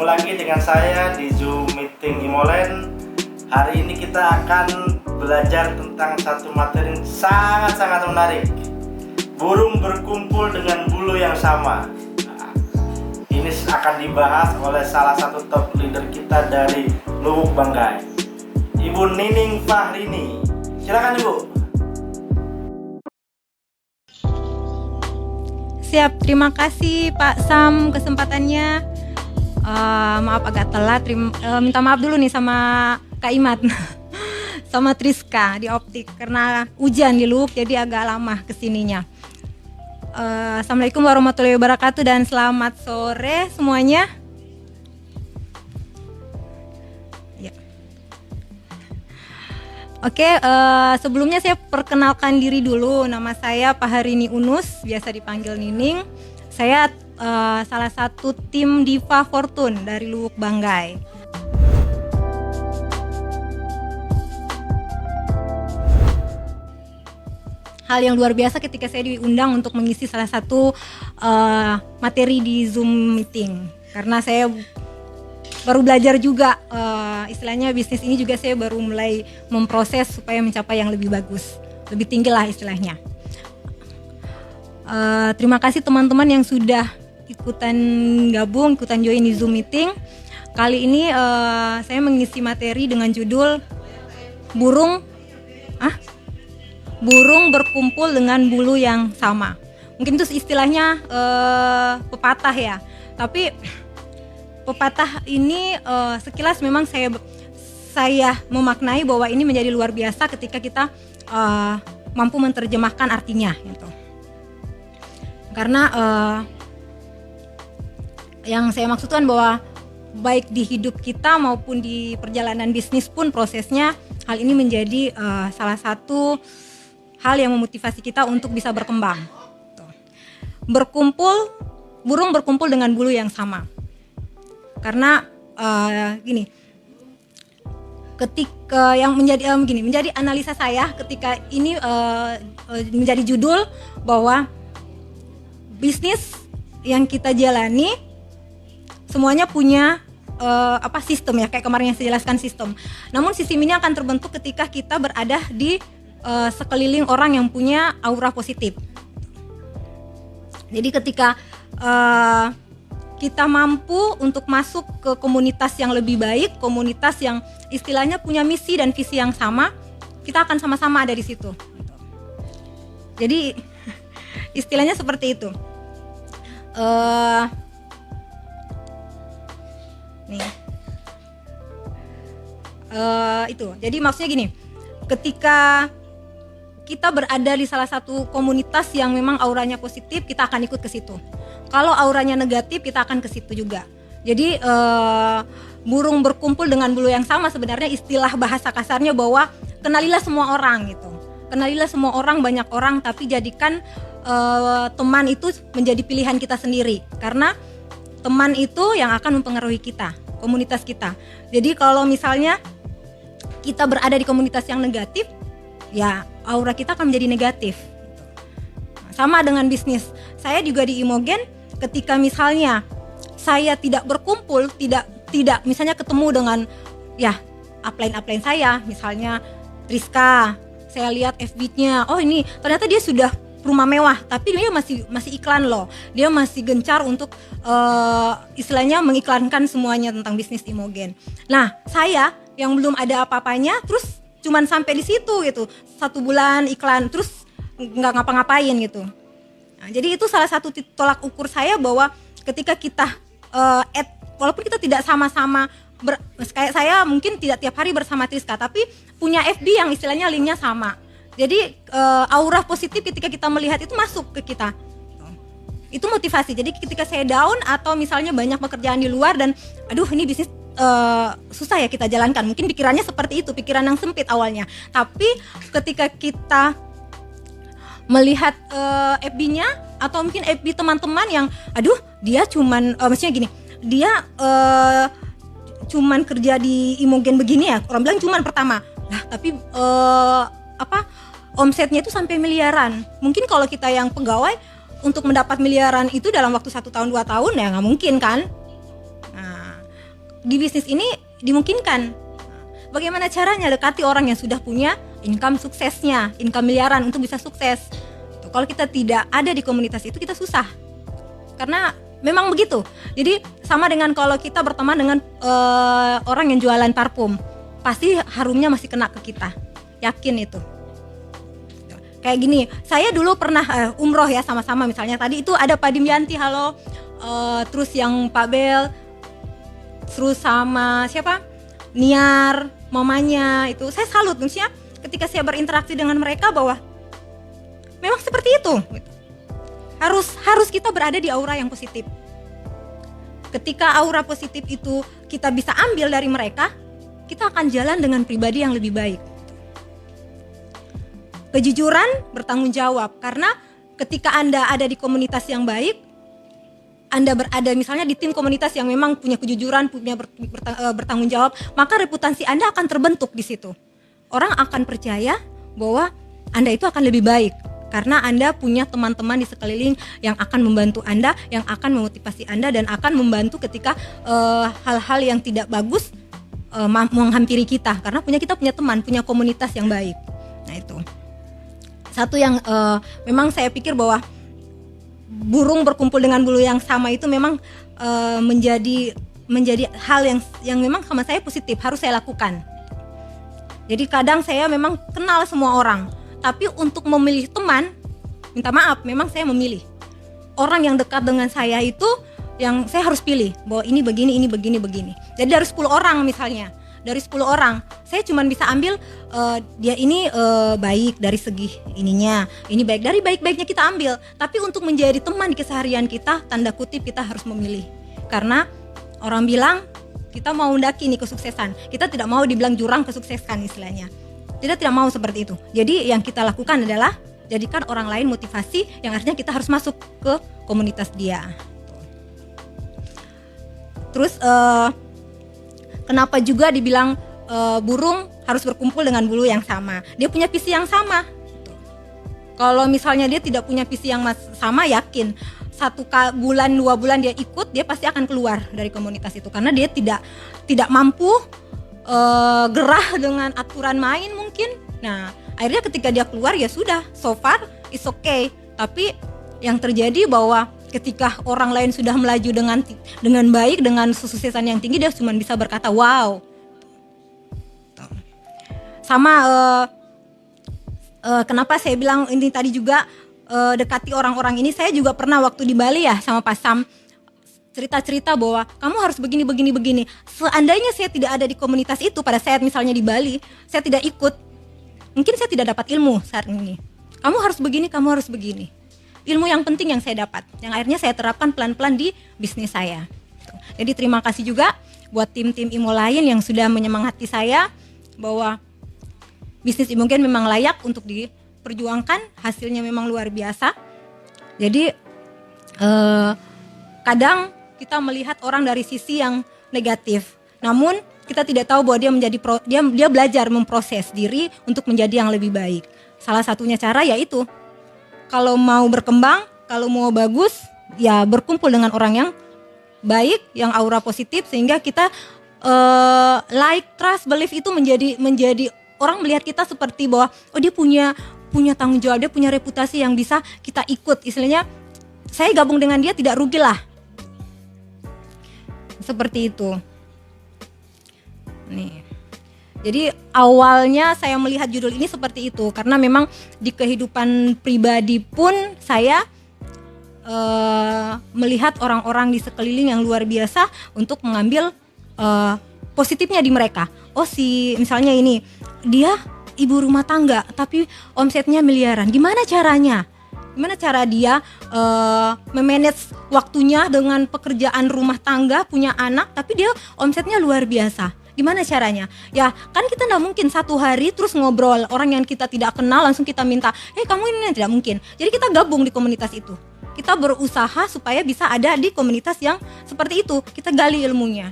lagi dengan saya di Zoom Meeting Imolen. Hari ini kita akan belajar tentang satu materi yang sangat-sangat menarik. Burung berkumpul dengan bulu yang sama. Ini akan dibahas oleh salah satu top leader kita dari Luwuk Banggai, Ibu Nining Fahrini. Silakan Ibu. Siap, terima kasih Pak Sam kesempatannya. Maaf agak telat, minta maaf dulu nih sama Kak Imat sama Triska di optik karena hujan di Luwuk jadi agak lama kesininya. Assalamualaikum warahmatullahi wabarakatuh dan selamat sore semuanya. Ya. Oke, sebelumnya saya perkenalkan diri dulu. Nama saya Fahrini Unus, biasa dipanggil Nining. Saya salah satu tim Diva Fortune dari Luwuk Banggai. Hal yang luar biasa ketika saya diundang untuk mengisi salah satu materi di Zoom meeting. Karena saya baru belajar juga, istilahnya bisnis ini juga saya baru mulai memproses supaya mencapai yang lebih bagus, lebih tinggi lah istilahnya. Terima kasih teman-teman yang sudah ikutan join di Zoom meeting. Kali ini saya mengisi materi dengan judul Burung berkumpul dengan bulu yang sama. Mungkin itu istilahnya pepatah ya. Tapi pepatah ini sekilas memang saya memaknai bahwa ini menjadi luar biasa ketika kita mampu menerjemahkan artinya gitu. Karena yang saya maksudkan bahwa baik di hidup kita maupun di perjalanan bisnis pun prosesnya hal ini menjadi salah satu hal yang memotivasi kita untuk bisa berkembang. Burung berkumpul dengan bulu yang sama. Karena ketika yang menjadi analisa saya ketika ini menjadi judul bahwa bisnis yang kita jalani semuanya punya sistem ya, kayak kemarin yang saya jelaskan sistem. Namun sistem ini akan terbentuk ketika kita berada di sekeliling orang yang punya aura positif. Jadi ketika kita mampu untuk masuk ke komunitas yang lebih baik, komunitas yang istilahnya punya misi dan visi yang sama, kita akan sama-sama ada di situ. Jadi istilahnya seperti itu. Jadi maksudnya gini, ketika kita berada di salah satu komunitas yang memang auranya positif, kita akan ikut ke situ. Kalau auranya negatif, kita akan ke situ juga. Jadi burung berkumpul dengan bulu yang sama sebenarnya istilah bahasa kasarnya bahwa kenalilah semua orang gitu. Kenalilah semua orang, banyak orang, tapi jadikan teman itu menjadi pilihan kita sendiri. Karena teman itu yang akan mempengaruhi kita, komunitas kita. Jadi kalau misalnya kita berada di komunitas yang negatif, ya aura kita akan menjadi negatif. Sama dengan bisnis. Saya juga di Imogen, ketika misalnya saya tidak berkumpul, tidak misalnya ketemu dengan ya upline saya, misalnya Triska, saya lihat FB-nya, oh ini ternyata dia sudah rumah mewah, tapi dia masih iklan loh. Dia masih gencar untuk istilahnya mengiklankan semuanya tentang bisnis Imogen. Nah, saya yang belum ada apa-apanya, terus cuman sampai di situ gitu, 1 bulan iklan, terus nggak ngapa-ngapain gitu. Nah, jadi itu salah satu tolak ukur saya bahwa ketika kita walaupun kita tidak sama-sama kayak saya mungkin tidak tiap hari bersama Triska, tapi punya FB yang istilahnya linknya sama. Jadi aura positif ketika kita melihat itu masuk ke kita. Itu motivasi. Jadi ketika saya down atau misalnya banyak pekerjaan di luar dan aduh ini bisnis susah ya kita jalankan. Mungkin pikirannya seperti itu, pikiran yang sempit awalnya. Tapi ketika kita melihat FB-nya atau mungkin FB teman-teman yang aduh dia cuman maksudnya gini, dia cuman kerja di Imogen begini ya. Orang bilang cuman pertama. Lah tapi omsetnya itu sampai miliaran. Mungkin kalau kita yang pegawai untuk mendapat miliaran itu dalam waktu 1 tahun 2 tahun ya nggak mungkin kan. Nah, di bisnis ini dimungkinkan. Bagaimana caranya dekati orang yang sudah punya income suksesnya, income miliaran untuk bisa sukses. Kalau kita tidak ada di komunitas itu, kita susah. Karena memang begitu. Jadi sama dengan kalau kita berteman dengan orang yang jualan parfum, pasti harumnya masih kena ke kita. Yakin itu. Kayak gini, saya dulu pernah umroh ya sama-sama, misalnya tadi itu ada Pak Dimyanti, halo, terus yang Pak Bel, terus sama siapa, Niar, mamanya itu, saya salut maksudnya ketika saya berinteraksi dengan mereka bahwa memang seperti itu. Harus kita berada di aura yang positif. Ketika aura positif itu kita bisa ambil dari mereka, kita akan jalan dengan pribadi yang lebih baik. Kejujuran, bertanggung jawab, karena ketika Anda ada di komunitas yang baik, Anda berada misalnya di tim komunitas yang memang punya kejujuran, punya bertanggung jawab, maka reputasi Anda akan terbentuk di situ. Orang akan percaya bahwa Anda itu akan lebih baik karena Anda punya teman-teman di sekeliling yang akan membantu Anda, yang akan memotivasi Anda dan akan membantu ketika hal-hal yang tidak bagus menghampiri kita, karena kita punya teman, punya komunitas yang baik. Nah itu satu yang memang saya pikir bahwa burung berkumpul dengan bulu yang sama itu memang menjadi hal yang memang sama saya positif, harus saya lakukan. Jadi kadang saya memang kenal semua orang, tapi untuk memilih teman, minta maaf, memang saya memilih orang yang dekat dengan saya itu yang saya harus pilih bahwa ini begini, ini begini, begini. Jadi dari 10 orang misalnya, dari 10 orang saya cuma bisa ambil dia ini baik dari segi ininya, ini baik, dari baik-baiknya kita ambil. Tapi untuk menjadi teman di keseharian kita, tanda kutip kita harus memilih. Karena orang bilang kita mau mendaki nih kesuksesan, kita tidak mau dibilang jurang kesuksesan istilahnya. Tidak mau seperti itu. Jadi yang kita lakukan adalah jadikan orang lain motivasi, yang artinya kita harus masuk ke komunitas dia. Terus kenapa juga dibilang burung harus berkumpul dengan bulu yang sama? Dia punya visi yang sama. Kalau misalnya dia tidak punya visi yang sama, yakin 1 bulan 2 bulan dia ikut, dia pasti akan keluar dari komunitas itu karena dia tidak mampu gerah dengan aturan main mungkin. Nah akhirnya ketika dia keluar ya sudah, so far it's okay. Tapi yang terjadi bahwa ketika orang lain sudah melaju dengan baik, dengan kesuksesan yang tinggi, dia cuma bisa berkata wow. Sama kenapa saya bilang ini tadi juga dekati orang-orang ini. Saya juga pernah waktu di Bali ya sama Pak Sam cerita-cerita bahwa kamu harus begini. Seandainya saya tidak ada di komunitas itu pada saat misalnya di Bali, saya tidak ikut, mungkin saya tidak dapat ilmu saat ini. Kamu harus begini. Ilmu yang penting yang saya dapat, yang akhirnya saya terapkan pelan-pelan di bisnis saya. Jadi terima kasih juga buat tim-tim IMO lain yang sudah menyemangati saya bahwa bisnis Imogen memang layak untuk diperjuangkan, hasilnya memang luar biasa. Jadi kadang kita melihat orang dari sisi yang negatif, namun kita tidak tahu bahwa dia belajar memproses diri untuk menjadi yang lebih baik. Salah satunya cara yaitu kalau mau berkembang, kalau mau bagus, ya berkumpul dengan orang yang baik, yang aura positif, sehingga kita like, trust, believe itu menjadi orang melihat kita seperti bahwa oh dia punya tanggung jawab, dia punya reputasi yang bisa kita ikut. Istilahnya saya gabung dengan dia tidak rugi lah. Seperti itu. Nih. Jadi awalnya saya melihat judul ini seperti itu karena memang di kehidupan pribadi pun saya melihat orang-orang di sekeliling yang luar biasa untuk mengambil positifnya di mereka. Oh misalnya ini dia ibu rumah tangga tapi omsetnya miliaran. Gimana caranya? Gimana cara dia memanage waktunya dengan pekerjaan rumah tangga, punya anak, tapi dia omsetnya luar biasa. Gimana caranya? Ya kan kita tidak mungkin satu hari terus ngobrol orang yang kita tidak kenal langsung kita minta, kamu ini, tidak mungkin. Jadi kita gabung di komunitas itu. Kita berusaha supaya bisa ada di komunitas yang seperti itu. Kita gali ilmunya.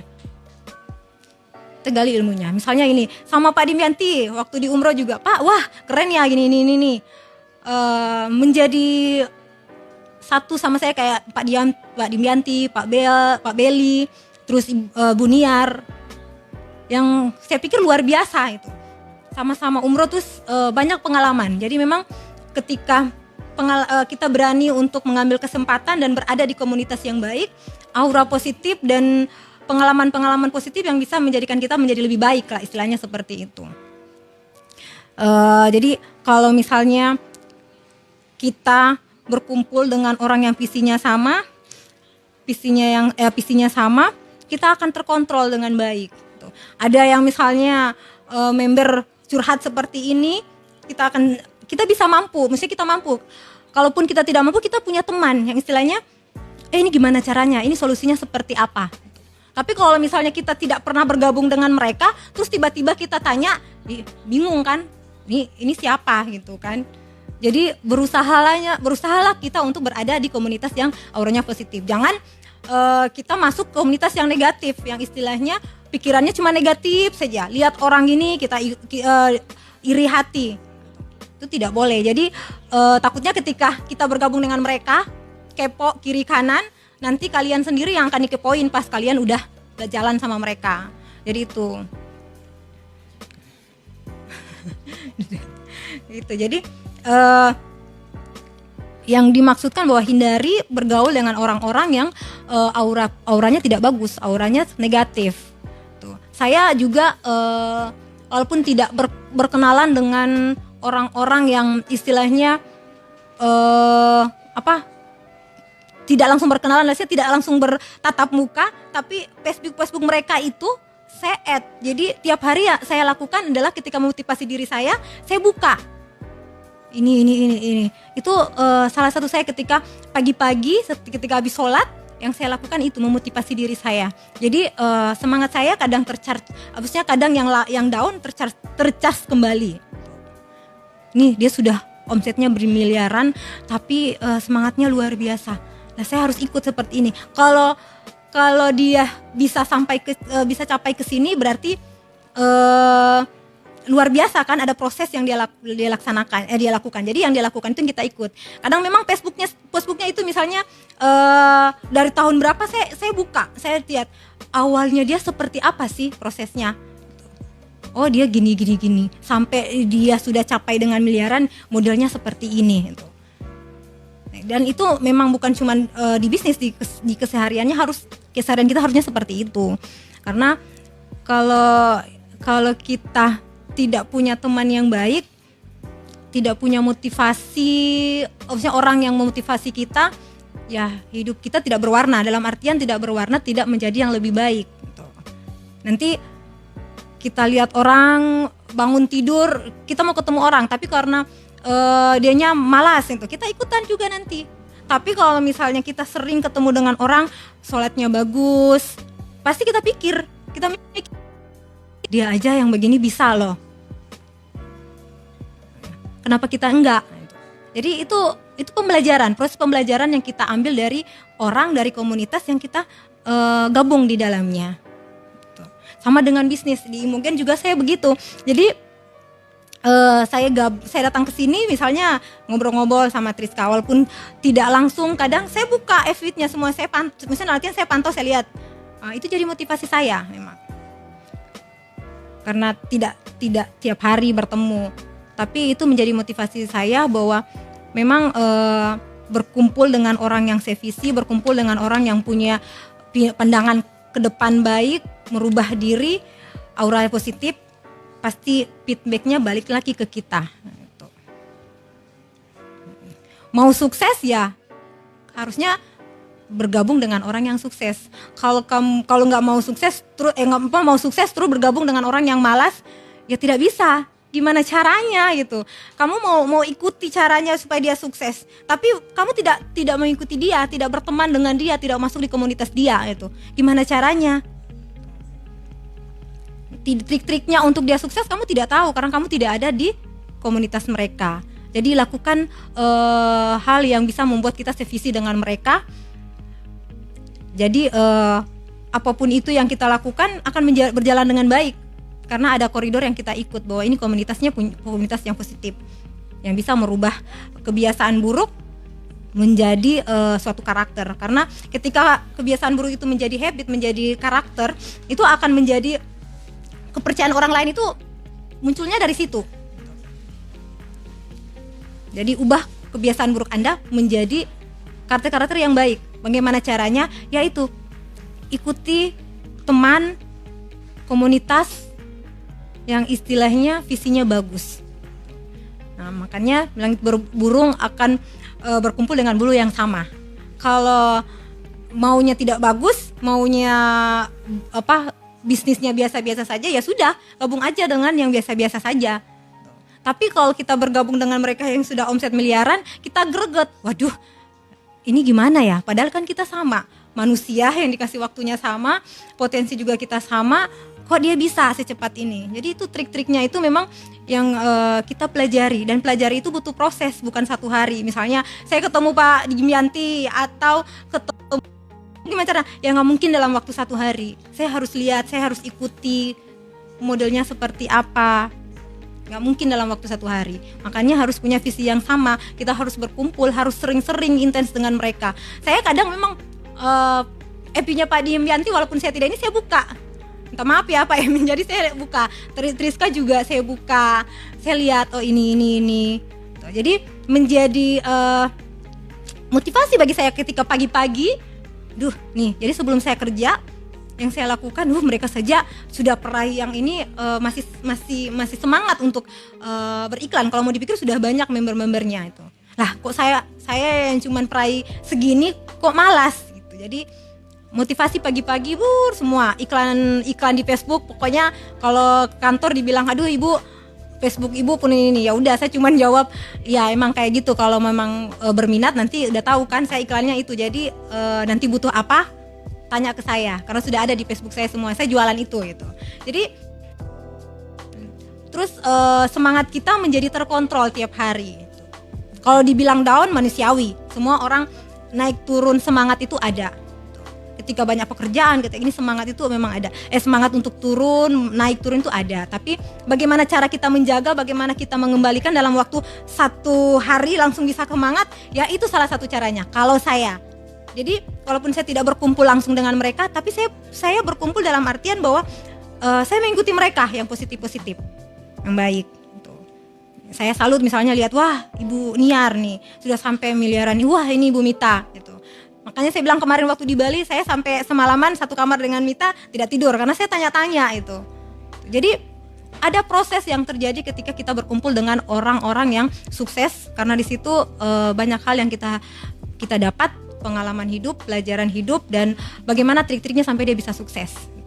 Misalnya ini sama Pak Dimyanti waktu di umroh juga, Pak, wah keren ya gini nih. Menjadi satu sama saya kayak Pak Dimyanti, Pak Beli, terus Buniar, yang saya pikir luar biasa itu. Sama-sama umroh terus banyak pengalaman. Jadi memang ketika kita berani untuk mengambil kesempatan dan berada di komunitas yang baik, aura positif dan pengalaman-pengalaman positif yang bisa menjadikan kita menjadi lebih baik lah, istilahnya seperti itu. Jadi kalau misalnya kita berkumpul dengan orang yang visinya sama, kita akan terkontrol dengan baik. Gitu. Ada yang misalnya member curhat seperti ini, kita bisa mampu, maksudnya kita mampu. Kalaupun kita tidak mampu, kita punya teman yang istilahnya, ini gimana caranya, ini solusinya seperti apa. Tapi kalau misalnya kita tidak pernah bergabung dengan mereka, terus tiba-tiba kita tanya, bingung kan, ini siapa gitu kan. Jadi berusahalah kita untuk berada di komunitas yang auranya positif. Jangan kita masuk komunitas yang negatif, yang istilahnya pikirannya cuma negatif saja. Lihat orang ini kita iri hati, itu tidak boleh. Jadi takutnya ketika kita bergabung dengan mereka, kepo kiri kanan, nanti kalian sendiri yang akan dikepoin pas kalian udah jalan sama mereka. Jadi itu. Gitu. Jadi yang dimaksudkan bahwa hindari bergaul dengan orang-orang yang auranya tidak bagus, auranya negatif. Tuh. Saya juga walaupun tidak berkenalan dengan orang-orang yang istilahnya tidak langsung berkenalan, saya tidak langsung bertatap muka, tapi Facebook mereka itu saya add. Jadi tiap hari ya saya lakukan adalah ketika memotivasi diri saya buka. Ini. Itu salah satu saya ketika pagi-pagi ketika habis sholat, yang saya lakukan itu memotivasi diri saya. Jadi semangat saya kadang tercharge, habisnya kadang yang down tercharge kembali. Nih dia sudah omsetnya bermiliaran, tapi semangatnya luar biasa. Nah saya harus ikut seperti ini. Kalau dia bisa bisa capai ke sini, berarti luar biasa kan, ada proses yang dia lakukan. Jadi yang dia lakukan itu yang kita ikut. Kadang memang Facebooknya itu misalnya dari tahun berapa saya buka, saya lihat awalnya dia seperti apa sih prosesnya. Oh dia gini sampai dia sudah capai dengan miliaran, modelnya seperti ini gitu. Dan itu memang bukan cuma di bisnis, di kesehariannya keseharian kita harusnya seperti itu. Karena kalau kita tidak punya teman yang baik, tidak punya motivasi, maksudnya orang yang memotivasi kita, ya hidup kita tidak berwarna. Dalam artian tidak berwarna, tidak menjadi yang lebih baik gitu. Nanti kita lihat orang bangun tidur, kita mau ketemu orang, tapi karena dianya malas itu, kita ikutan juga nanti. Tapi kalau misalnya kita sering ketemu dengan orang, sholatnya bagus, pasti kita mikir dia aja yang begini bisa loh, kenapa kita enggak? Jadi itu pembelajaran, proses pembelajaran yang kita ambil dari orang, dari komunitas yang kita gabung di dalamnya. Sama dengan bisnis, mungkin juga saya begitu. Jadi saya datang ke sini misalnya ngobrol-ngobrol sama Triska, walaupun tidak langsung, kadang saya buka feed-nya semua, misalnya latihan saya pantau, saya lihat. Itu jadi motivasi saya memang. Karena tidak tiap hari bertemu, tapi itu menjadi motivasi saya bahwa memang berkumpul dengan orang yang sevisi, berkumpul dengan orang yang punya pandangan ke depan baik, merubah diri, aura positif, pasti feedbacknya balik lagi ke kita. Mau sukses ya harusnya bergabung dengan orang yang sukses. Kalau nggak mau sukses terus bergabung dengan orang yang malas, ya tidak bisa. Gimana caranya gitu? Kamu mau ikuti caranya supaya dia sukses, tapi kamu tidak mengikuti dia, tidak berteman dengan dia, tidak masuk di komunitas dia itu. Gimana caranya? Trik-triknya untuk dia sukses kamu tidak tahu karena kamu tidak ada di komunitas mereka. Jadi lakukan hal yang bisa membuat kita sevisi dengan mereka. Jadi apapun itu yang kita lakukan akan berjalan dengan baik karena ada koridor yang kita ikut, bahwa ini komunitasnya komunitas yang positif, yang bisa merubah kebiasaan buruk menjadi suatu karakter. Karena ketika kebiasaan buruk itu menjadi habit, menjadi karakter, itu akan menjadi kepercayaan orang lain, itu munculnya dari situ. Jadi ubah kebiasaan buruk Anda menjadi karakter-karakter yang baik. Bagaimana caranya? Yaitu ikuti teman, komunitas yang istilahnya visinya bagus. Nah, makanya langit burung akan berkumpul dengan bulu yang sama. Kalau maunya tidak bagus, maunya bisnisnya biasa-biasa saja, ya sudah, gabung aja dengan yang biasa-biasa saja. Tapi kalau kita bergabung dengan mereka yang sudah omset miliaran, kita greget. Waduh, ini gimana ya? Padahal kan kita sama, manusia yang dikasih waktunya sama, potensi juga kita sama. Kok dia bisa secepat ini? Jadi itu trik-triknya itu memang yang kita pelajari, dan pelajari itu butuh proses, bukan satu hari. Misalnya saya ketemu Pak Dimyanti atau ketemu gimana cara? Ya nggak mungkin dalam waktu satu hari. Saya harus lihat, saya harus ikuti modelnya seperti apa. Nggak mungkin dalam waktu satu hari. Makanya harus punya visi yang sama. Kita harus berkumpul, harus sering-sering intens dengan mereka. Saya kadang memang FB-nya Pak Dimyanti walaupun saya tidak ini, saya buka. Minta maaf ya Pak Emin, jadi saya buka. Triska juga saya buka, saya lihat oh ini. Jadi menjadi motivasi bagi saya ketika pagi-pagi. Nih, jadi sebelum saya kerja, yang saya lakukan, mereka saja sudah peraih yang ini masih semangat untuk beriklan. Kalau mau dipikir sudah banyak member-membernya itu. Lah, kok saya yang cuman peraih segini kok malas gitu. Jadi motivasi pagi-pagi semua iklan di Facebook. Pokoknya kalau kantor dibilang aduh ibu Facebook ibu pun ini, ya udah saya cuman jawab ya emang kayak gitu. Kalau memang berminat nanti udah tahu kan saya iklannya itu. Jadi nanti butuh apa tanya ke saya, karena sudah ada di Facebook saya semua. Saya jualan itu gitu. Jadi terus semangat kita menjadi terkontrol tiap hari. Kalau dibilang down manusiawi, semua orang naik turun semangat itu ada. Ketika banyak pekerjaan, ketika ini semangat itu memang ada. Semangat untuk turun, naik turun itu ada. Tapi bagaimana cara kita menjaga, bagaimana kita mengembalikan dalam waktu satu hari langsung bisa semangat, ya itu salah satu caranya. Kalau saya, jadi walaupun saya tidak berkumpul langsung dengan mereka, tapi saya berkumpul dalam artian bahwa saya mengikuti mereka yang positif-positif, yang baik. Saya salut misalnya lihat, wah Ibu Niar nih sudah sampai miliaran nih, wah ini Ibu Mita gitu. Makanya saya bilang kemarin waktu di Bali, saya sampai semalaman satu kamar dengan Mita tidak tidur karena saya tanya-tanya itu. Jadi ada proses yang terjadi ketika kita berkumpul dengan orang-orang yang sukses, karena di situ banyak hal yang kita dapat, pengalaman hidup, pelajaran hidup, dan bagaimana trik-triknya sampai dia bisa sukses.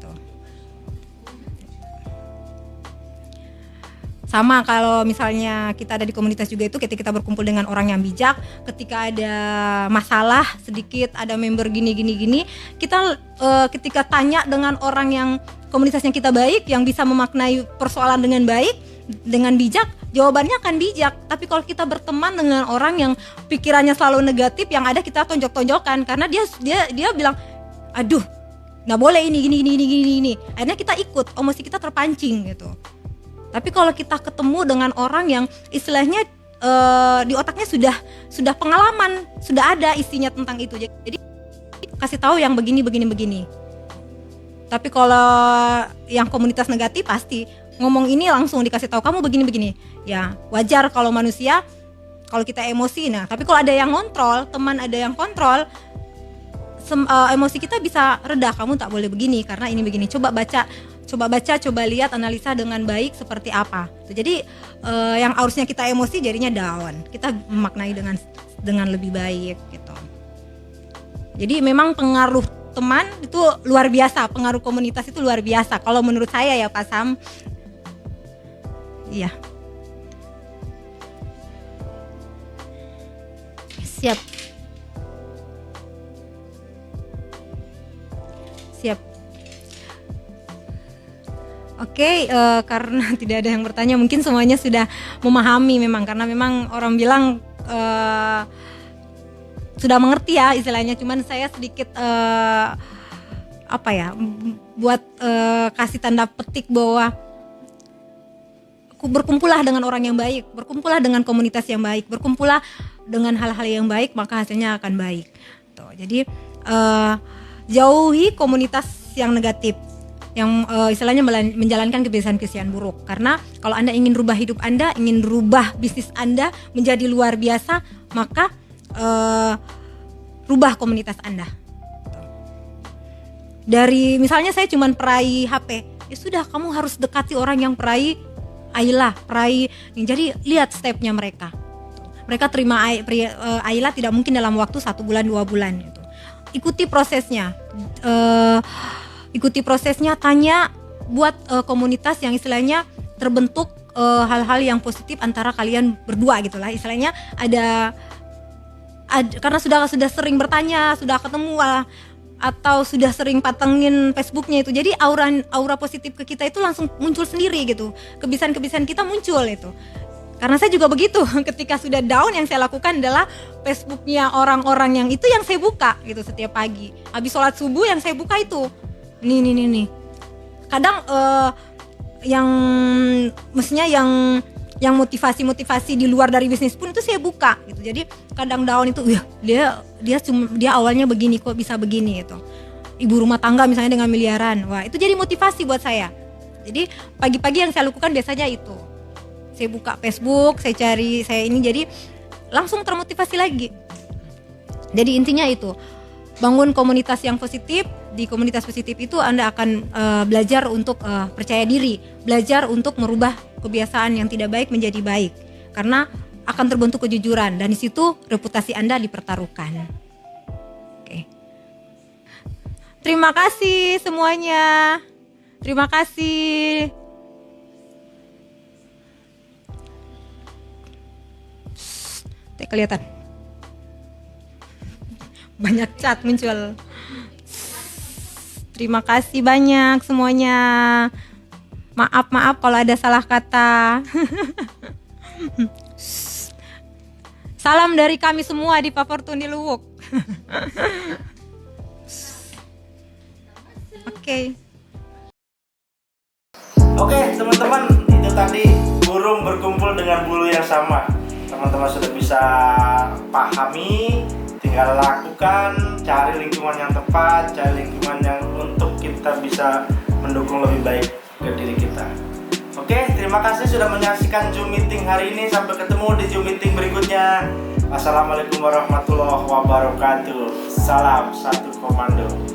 Sama kalau misalnya kita ada di komunitas juga itu, ketika kita berkumpul dengan orang yang bijak, ketika ada masalah sedikit, ada member gini, kita ketika tanya dengan orang yang komunitasnya kita baik, yang bisa memaknai persoalan dengan baik, dengan bijak, jawabannya akan bijak. Tapi kalau kita berteman dengan orang yang pikirannya selalu negatif, yang ada kita tonjok-tonjokan, karena dia bilang, aduh, nggak boleh ini. Akhirnya kita ikut, emosi kita terpancing gitu. Tapi kalau kita ketemu dengan orang yang istilahnya di otaknya sudah pengalaman, sudah ada isinya tentang itu, jadi kasih tahu yang begini. Tapi kalau yang komunitas negatif pasti ngomong ini langsung dikasih tahu kamu begini. Ya wajar kalau manusia, kalau kita emosi. Nah tapi kalau ada yang kontrol, teman ada yang kontrol, emosi kita bisa reda. Kamu tak boleh begini karena ini begini. Coba baca, coba lihat, analisa dengan baik seperti apa. Jadi yang harusnya kita emosi jadinya down. Kita memaknai dengan lebih baik gitu. Jadi memang pengaruh teman itu luar biasa, pengaruh komunitas itu luar biasa. Kalau menurut saya ya Pak Sam. Iya. Siap. Oke, karena tidak ada yang bertanya, mungkin semuanya sudah memahami memang, karena memang orang bilang sudah mengerti ya istilahnya. Cuman saya sedikit buat kasih tanda petik bahwa berkumpullah dengan orang yang baik, berkumpullah dengan komunitas yang baik, berkumpullah dengan hal-hal yang baik, maka hasilnya akan baik. Tuh, jadi jauhi komunitas yang negatif, yang istilahnya menjalankan kebiasaan-kebiasaan buruk. Karena kalau Anda ingin rubah hidup Anda, ingin rubah bisnis Anda menjadi luar biasa, maka rubah komunitas Anda. Dari misalnya saya cuman peraih HP, ya sudah, kamu harus dekati orang yang peraih Ayla, peraih. Jadi lihat stepnya mereka. Mereka terima Ayla tidak mungkin dalam waktu 1 bulan 2 bulan gitu. Ikuti prosesnya, tanya, buat komunitas yang istilahnya terbentuk hal-hal yang positif antara kalian berdua gitulah. Istilahnya ada karena sudah sering bertanya, sudah ketemu atau sudah sering patengin Facebooknya itu, jadi aura positif ke kita itu langsung muncul sendiri gitu, kebiasaan kita muncul itu. Karena saya juga begitu, ketika sudah down yang saya lakukan adalah Facebooknya orang-orang yang itu yang saya buka gitu setiap pagi. Habis sholat subuh yang saya buka itu, nih. Kadang yang mestinya yang motivasi di luar dari bisnis pun itu saya buka gitu. Jadi kadang down itu, dia awalnya begini kok bisa begini gitu. Ibu rumah tangga misalnya dengan miliaran, wah itu jadi motivasi buat saya. Jadi pagi-pagi yang saya lakukan biasanya itu, saya buka Facebook, saya ini, jadi langsung termotivasi lagi. Jadi intinya itu, bangun komunitas yang positif. Di komunitas positif itu Anda akan belajar untuk percaya diri, belajar untuk merubah kebiasaan yang tidak baik menjadi baik, karena akan terbentuk kejujuran, dan di situ reputasi Anda dipertaruhkan. Oke. Terima kasih semuanya. Terima kasih. Tidak kelihatan. Banyak chat muncul. Terima kasih banyak semuanya. Maaf kalau ada salah kata. Salam dari kami semua di Paportuni Luwuk. Oke. Oke, teman-teman, itu tadi burung berkumpul dengan bulu yang sama. Teman-teman sudah bisa pahami, tinggal lakukan, cari lingkungan yang tepat, cari lingkungan yang untuk kita bisa mendukung lebih baik ke diri kita. Oke, terima kasih sudah menyaksikan Zoom meeting hari ini. Sampai ketemu di Zoom meeting berikutnya. Wassalamualaikum warahmatullahi wabarakatuh. Salam satu komando.